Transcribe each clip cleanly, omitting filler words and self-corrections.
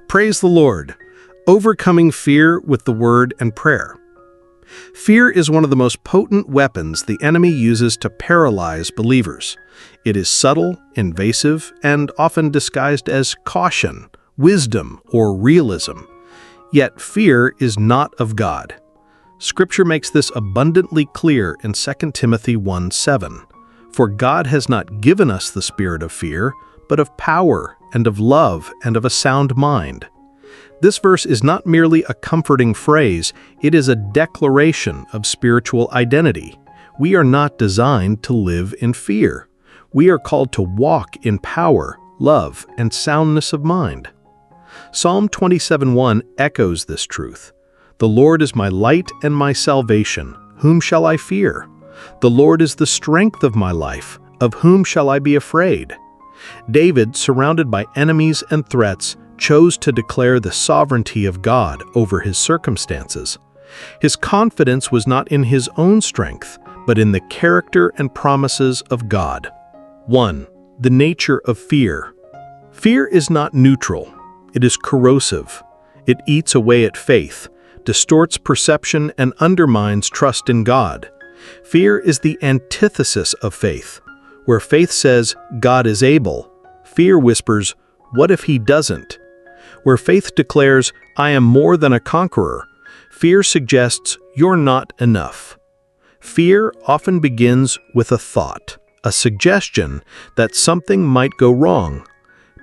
Praise the Lord. Overcoming fear with the word and prayer. Fear is one of the most potent weapons the enemy uses to paralyze believers. It is subtle, invasive, and often disguised as caution, wisdom, or realism. Yet fear is not of God. Scripture makes this abundantly clear in 2 Timothy 1:7. For God has not given us the spirit of fear, but of power and of love and of a sound mind. This verse is not merely a comforting phrase, it is a declaration of spiritual identity. We are not designed to live in fear. We are called to walk in power, love, and soundness of mind. Psalm 27:1 echoes this truth. The Lord is my light and my salvation. Whom shall I fear? The Lord is the strength of my life. Of whom shall I be afraid? David, surrounded by enemies and threats, chose to declare the sovereignty of God over his circumstances. His confidence was not in his own strength, but in the character and promises of God. 1. The nature of fear. Fear is not neutral. It is corrosive. It eats away at faith, distorts perception, and undermines trust in God. Fear is the antithesis of faith. Where faith says, God is able, fear whispers, what if he doesn't? Where faith declares, I am more than a conqueror, fear suggests, you're not enough. Fear often begins with a thought, a suggestion that something might go wrong.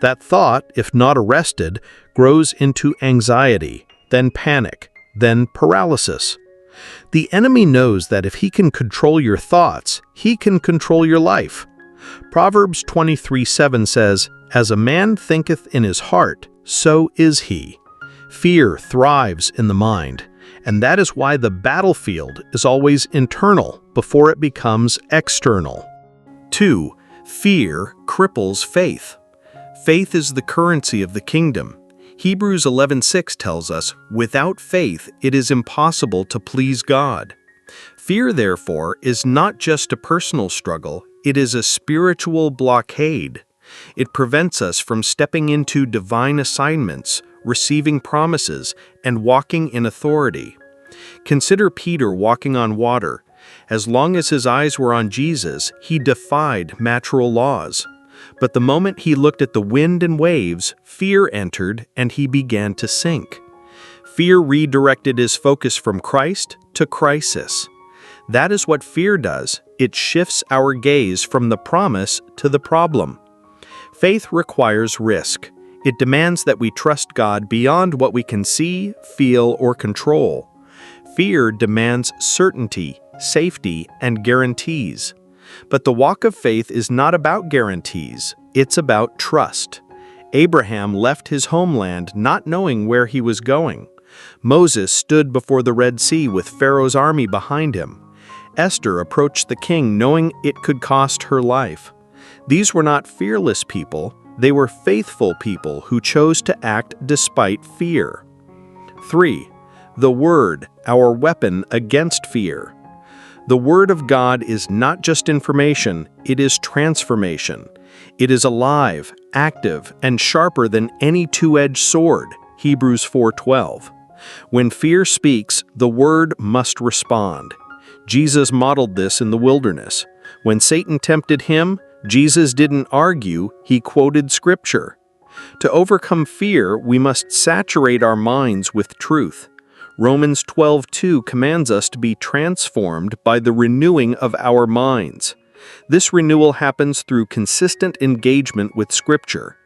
That thought, if not arrested, grows into anxiety, then panic, then paralysis. The enemy knows that if he can control your thoughts, he can control your life. Proverbs 23:7 says, As a man thinketh in his heart, so is he. Fear thrives in the mind, and that is why the battlefield is always internal before it becomes external. 2. Fear cripples faith. Faith is the currency of the kingdom. Hebrews 11:6 tells us, without faith it is impossible to please God. Fear, therefore, is not just a personal struggle, it is a spiritual blockade. It prevents us from stepping into divine assignments, receiving promises, and walking in authority. Consider Peter walking on water. As long as his eyes were on Jesus, he defied natural laws. But the moment he looked at the wind and waves, fear entered and he began to sink. Fear redirected his focus from Christ to crisis. That is what fear does. It shifts our gaze from the promise to the problem. Faith requires risk. It demands that we trust God beyond what we can see, feel, or control. Fear demands certainty, safety, and guarantees. But the walk of faith is not about guarantees, it's about trust. Abraham left his homeland not knowing where he was going. Moses stood before the Red Sea with Pharaoh's army behind him. Esther approached the king knowing it could cost her life. These were not fearless people, they were faithful people who chose to act despite fear. 3. The Word, our weapon against fear. The Word of God is not just information, it is transformation. It is alive, active, and sharper than any two-edged sword, Hebrews 4:12. When fear speaks, the Word must respond. Jesus modeled this in the wilderness. When Satan tempted him, Jesus didn't argue, he quoted Scripture. To overcome fear, we must saturate our minds with truth. Romans 12:2 commands us to be transformed by the renewing of our minds. This renewal happens through consistent engagement with Scripture.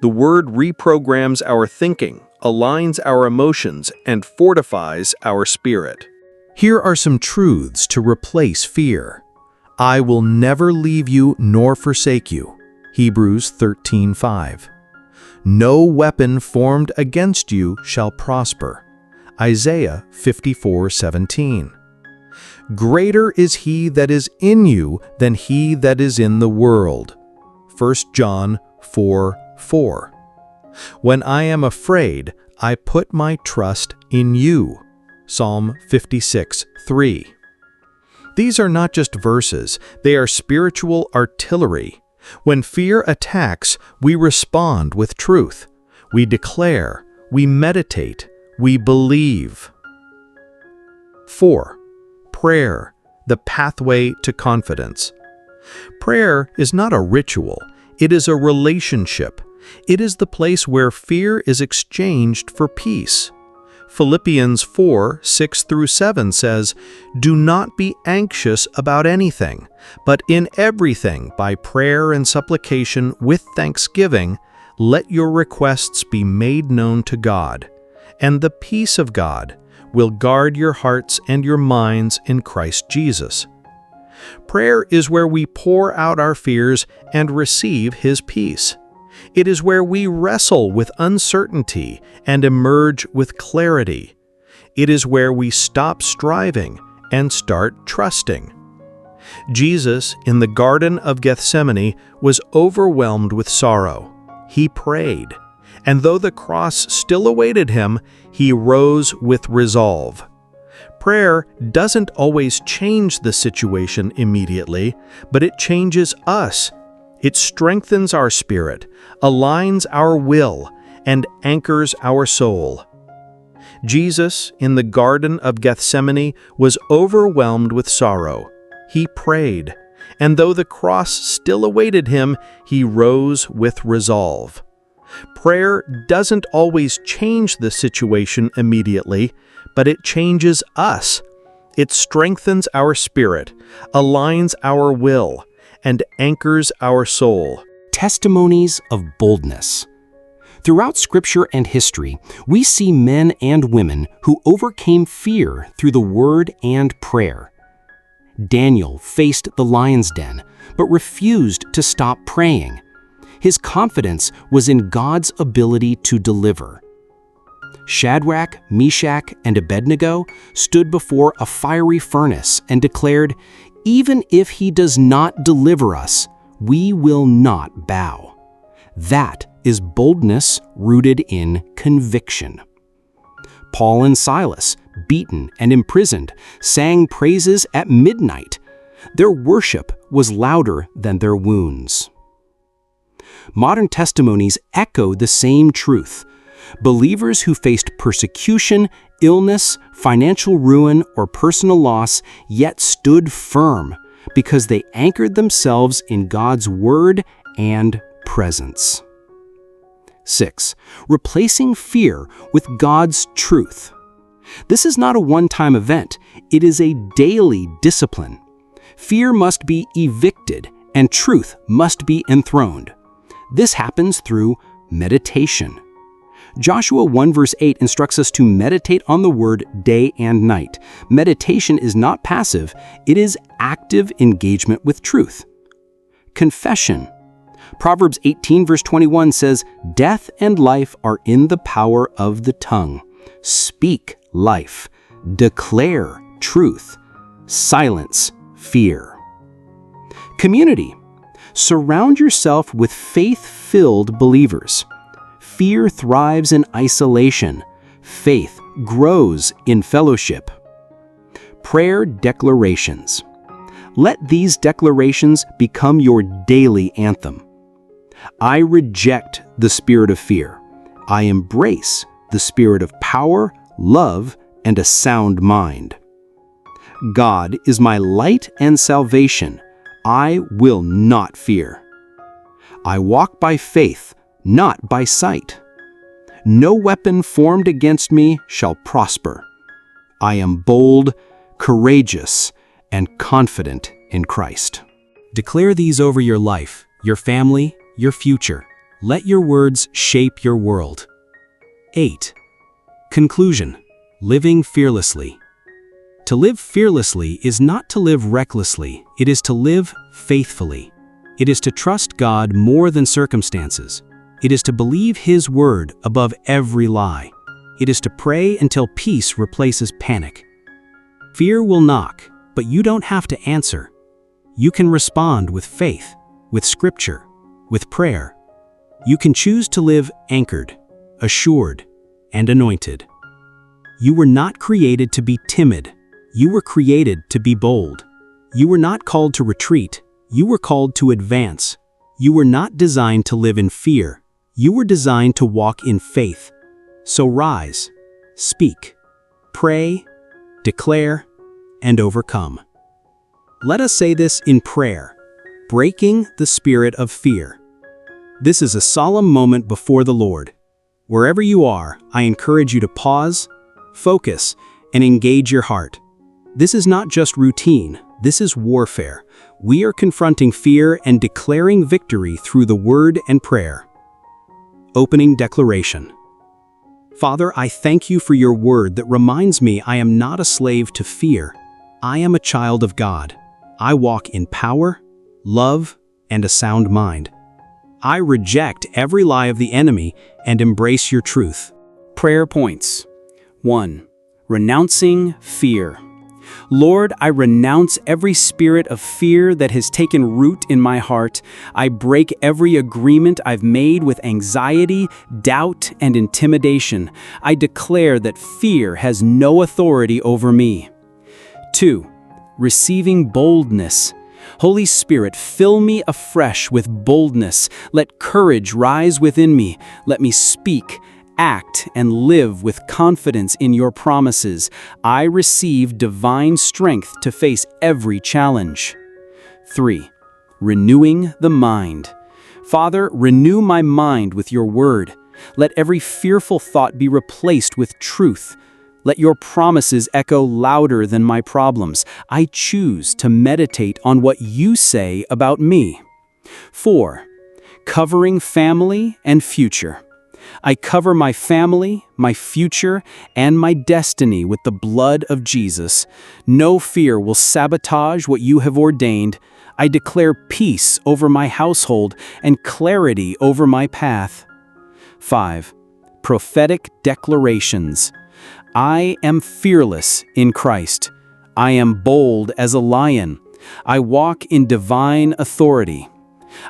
The Word reprograms our thinking, aligns our emotions, and fortifies our spirit. Here are some truths to replace fear. I will never leave you nor forsake you. Hebrews 13:5. No weapon formed against you shall prosper. Isaiah 54:17. Greater is he that is in you than he that is in the world. 1 John 4:4. When I am afraid, I put my trust in you. Psalm 56:3. These are not just verses, they are spiritual artillery. When fear attacks, we respond with truth. We declare, we meditate, we believe. 4. Prayer, the pathway to confidence. Prayer is not a ritual, it is a relationship. It is the place where fear is exchanged for peace. Philippians 4:6-7 says, "Do not be anxious about anything, but in everything, by prayer and supplication with thanksgiving, let your requests be made known to God, and the peace of God will guard your hearts and your minds in Christ Jesus." Prayer is where we pour out our fears and receive His peace. It is where we wrestle with uncertainty and emerge with clarity. It is where we stop striving and start trusting. Jesus, in the Garden of Gethsemane, was overwhelmed with sorrow. He prayed, and though the cross still awaited him, he rose with resolve. Prayer doesn't always change the situation immediately, but it changes us. It strengthens our spirit, aligns our will, and anchors our soul. Jesus, in the Garden of Gethsemane, was overwhelmed with sorrow. He prayed, and though the cross still awaited him, he rose with resolve. Prayer doesn't always change the situation immediately, but it changes us. It strengthens our spirit, aligns our will, and anchors our soul. Testimonies of boldness. Throughout Scripture and history, we see men and women who overcame fear through the Word and prayer. Daniel faced the lion's den, but refused to stop praying. His confidence was in God's ability to deliver. Shadrach, Meshach, and Abednego stood before a fiery furnace and declared, "Even if he does not deliver us, we will not bow." That is boldness rooted in conviction. Paul and Silas, beaten and imprisoned, sang praises at midnight. Their worship was louder than their wounds. Modern testimonies echo the same truth. Believers who faced persecution, illness, financial ruin, or personal loss yet stood firm because they anchored themselves in God's Word and presence. 6. Replacing fear with God's truth. This is not a one-time event. It is a daily discipline. Fear must be evicted, and truth must be enthroned. This happens through meditation. Joshua 1 verse 8 instructs us to meditate on the Word day and night. Meditation is not passive, it is active engagement with truth. Confession. Proverbs 18 verse 21 says, "Death and life are in the power of the tongue. Speak life. Declare truth. Silence fear." Community. Surround yourself with faith-filled believers. Fear thrives in isolation. Faith grows in fellowship. Prayer declarations. Let these declarations become your daily anthem. I reject the spirit of fear. I embrace the spirit of power, love, and a sound mind. God is my light and salvation. I will not fear. I walk by faith, not by sight. No weapon formed against me shall prosper. I am bold, courageous, and confident in Christ. Declare these over your life, your family, your future. Let your words shape your world. 8. Conclusion. Living fearlessly. To live fearlessly is not to live recklessly, it is to live faithfully. It is to trust God more than circumstances. It is to believe His word above every lie. It is to pray until peace replaces panic. Fear will knock, but you don't have to answer. You can respond with faith, with scripture, with prayer. You can choose to live anchored, assured, and anointed. You were not created to be timid. You were created to be bold. You were not called to retreat. You were called to advance. You were not designed to live in fear. You were designed to walk in faith. So rise, speak, pray, declare, and overcome. Let us say this in prayer, breaking the spirit of fear. This is a solemn moment before the Lord. Wherever you are, I encourage you to pause, focus, and engage your heart. This is not just routine, this is warfare. We are confronting fear and declaring victory through the word and prayer. Opening declaration. Father, I thank you for your word that reminds me I am not a slave to fear. I am a child of God. I walk in power, love, and a sound mind. I reject every lie of the enemy and embrace your truth. Prayer points. 1. Renouncing fear. Lord, I renounce every spirit of fear that has taken root in my heart. I break every agreement I've made with anxiety, doubt, and intimidation. I declare that fear has no authority over me. 2. Receiving boldness. Holy Spirit, fill me afresh with boldness. Let courage rise within me. Let me speak, act, and live with confidence in your promises. I receive divine strength to face every challenge. 3. Renewing the mind. Father, renew my mind with your word. Let every fearful thought be replaced with truth. Let your promises echo louder than my problems. I choose to meditate on what you say about me. 4. Covering family and future. I cover my family, my future, and my destiny with the blood of Jesus. No fear will sabotage what you have ordained. I declare peace over my household and clarity over my path. 5. Prophetic declarations. I am fearless in Christ. I am bold as a lion. I walk in divine authority.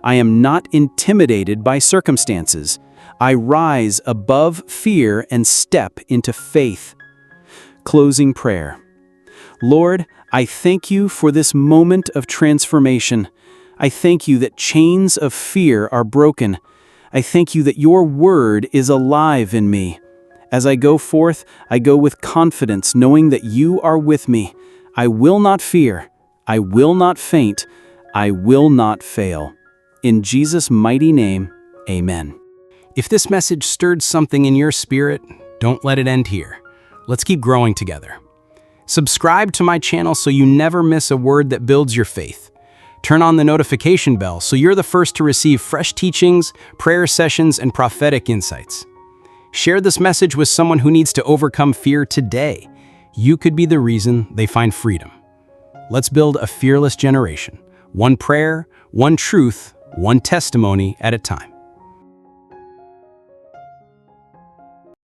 I am not intimidated by circumstances. I rise above fear and step into faith. Closing prayer. Lord, I thank you for this moment of transformation. I thank you that chains of fear are broken. I thank you that your word is alive in me. As I go forth, I go with confidence, knowing that you are with me. I will not fear. I will not faint. I will not fail. In Jesus' mighty name, amen. If this message stirred something in your spirit, don't let it end here. Let's keep growing together. Subscribe to my channel so you never miss a word that builds your faith. Turn on the notification bell so you're the first to receive fresh teachings, prayer sessions, and prophetic insights. Share this message with someone who needs to overcome fear today. You could be the reason they find freedom. Let's build a fearless generation. One prayer, one truth, one testimony at a time.